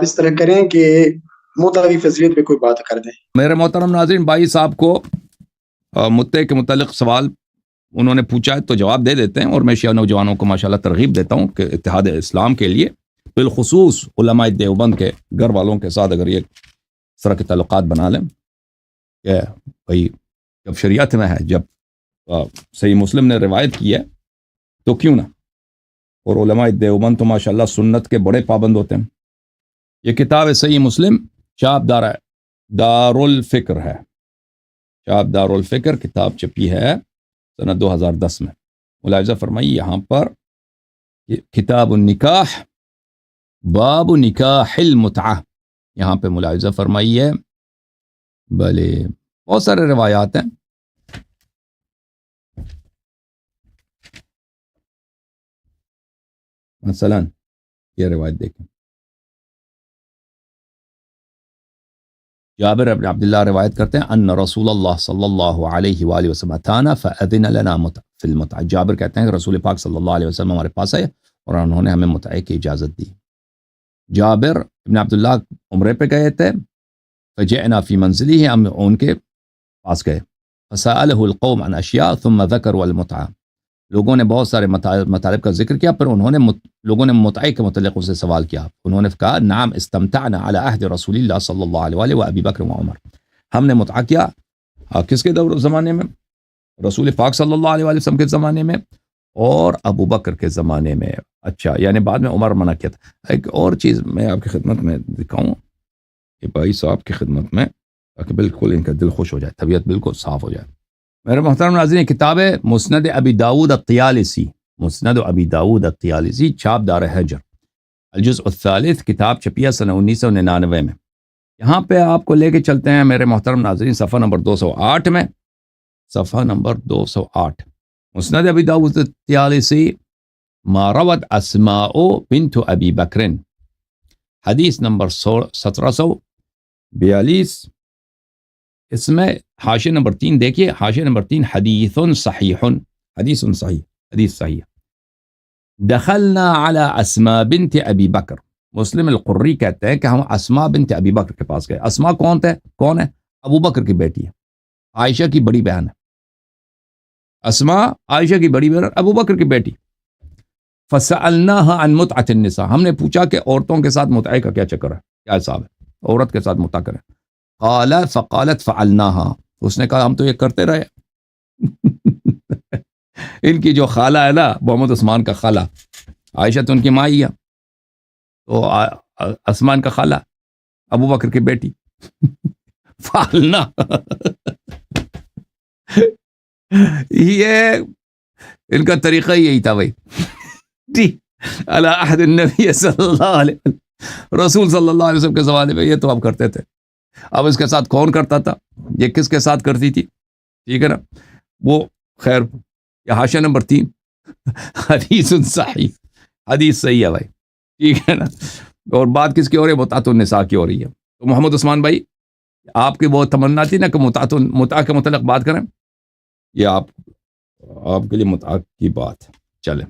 اس طرح کریں کہ متعی فضیلت پہ کوئی بات کر دیں۔ میرے محترم ناظرین، بھائی صاحب کو مدعے کے متعلق سوال انہوں نے پوچھا ہے تو جواب دے دیتے ہیں، اور میں شیعہ نوجوانوں کو ماشاءاللہ ترغیب دیتا ہوں کہ اتحاد اسلام کے لیے بالخصوص علماء دیوبند کے گھر والوں کے ساتھ اگر یہ اس طرح کے تعلقات بنا لیں کہ بھائی جب شریعت میں ہے، جب صحیح مسلم نے روایت کی ہے تو کیوں نہ، اور علماء دیوبند تو ماشاءاللہ سنت کے بڑے پابند ہوتے ہیں۔ یہ کتاب صحیح مسلم چاپ دارالفکر ہے، چاپ دارالفکر کتاب چھپی ہے سنہ 2010 میں۔ ملاحظہ فرمائی یہاں پر کتاب النکاح باب نکاح المتعہ، یہاں پہ ملاحظہ فرمائی ہے بھلے بہت سارے روایات ہیں۔ مثلا یہ روایت دیکھیں، جابر بن عبداللہ روایت کرتے ہیں ان رسول اللہ صلی اللہ علیہ وآلہ وسلم اتانا فاذن لنا فی المتعہ۔ جابر کہتے ہیں کہ رسول پاک صلی اللہ علیہ وسلم ہمارے پاس آئے اور انہوں نے ہمیں متعہ کی اجازت دی۔ جابر بن عبداللہ عمرے پہ گئے تھے، فجئنا فی منزلہ، ہم ان کے پاس گئے، فسألہ القوم عن اشیاء ثم ذکروا المتعہ، لوگوں نے بہت سارے مطالب کا ذکر کیا، پھر انہوں نے لوگوں نے متعہ کے متعلق اسے سوال کیا، انہوں نے کہا نعم استمتعنا علی عہد رسول اللہ صلی اللہ علیہ وآلہ و ابی بکر و عمر، ہم نے متعہ کیا کس کے دور زمانے میں؟ رسول پاک صلی اللہ علیہ وآلہ وسلم کے زمانے میں اور ابو بکر کے زمانے میں۔ اچھا، یعنی بعد میں عمر منع کیا تھا۔ ایک اور چیز میں آپ کی خدمت میں دکھاؤں کہ بھائی صاحب کی خدمت میں، تاکہ بالکل ان کا دل خوش ہو جائے، طبیعت بالکل صاف ہو جائے۔ میرے محترم ناظرین، کتاب ہے مسند ابی داود الطیالسی، مسند ابی داود الطیالسی، چھاپ دار حجر، الجزء الثالث، کتاب چھپی ہے سنہ 1999 میں۔ یہاں پہ آپ کو لے کے چلتے ہیں میرے محترم ناظرین صفحہ نمبر 208 میں، صفحہ نمبر 208، مسند ابی داود الطیالسی، ما روت اسماء بنت ابی بکر، حدیث نمبر 1742۔ اس میں حاشیہ نمبر 3 دیکھیے، حاشیہ نمبر 3، حدیث صحیح، حدیث صحیح، حدیث صحیح، دخلنا علی اسماء بنت ابی بکر، مسلم القری کہتے ہیں کہ ہم اسماء بنت ابی بکر کے پاس گئے۔ اسماء کون ہے؟ ابو بکر کی بیٹی ہے، عائشہ کی بڑی بہن ہے۔ اسماء عائشہ کی بڑی بہن، ابو بکر کی بیٹی۔ فسألناها عن متعة النساء، ہم نے پوچھا کہ عورتوں کے ساتھ متعہ کا کیا چکر ہے، کیا حساب ہے، عورت کے ساتھ متعہ کریں؟ فقالت فعلناها، اس نے کہا ہم تو یہ کرتے رہے۔ ان کی جو خالہ ہے نا، محمد عثمان کا خالہ، عائشہ تو ان کی ماں ہی ہے، تو عثمان کا خالہ ابو بکر کی بیٹی، فعلنا یہ ان کا طریقہ یہی تھا بھائی، جی علی عہد النبی صلی اللہ علیہ وسلم، رسول صلی اللہ علیہ وسلم کے زمانے میں یہ تو اب کرتے تھے۔ اب اس کے ساتھ کون کرتا تھا، یہ کس کے ساتھ کرتی تھی، ٹھیک ہے نا، وہ خیر، یہ حاشیہ نمبر 3، حدیث صحیح، حدیث صحیح ہے بھائی، ٹھیک ہے نا۔ اور بات کس کی ہو رہی ہے؟ متعۃ النساء کی ہو رہی ہے۔ تو محمد عثمان بھائی، آپ کی بہت تمنا تھی نا کہ متعہ کے متعلق بات کریں، یہ آپ کے لیے متعہ کی بات چلے۔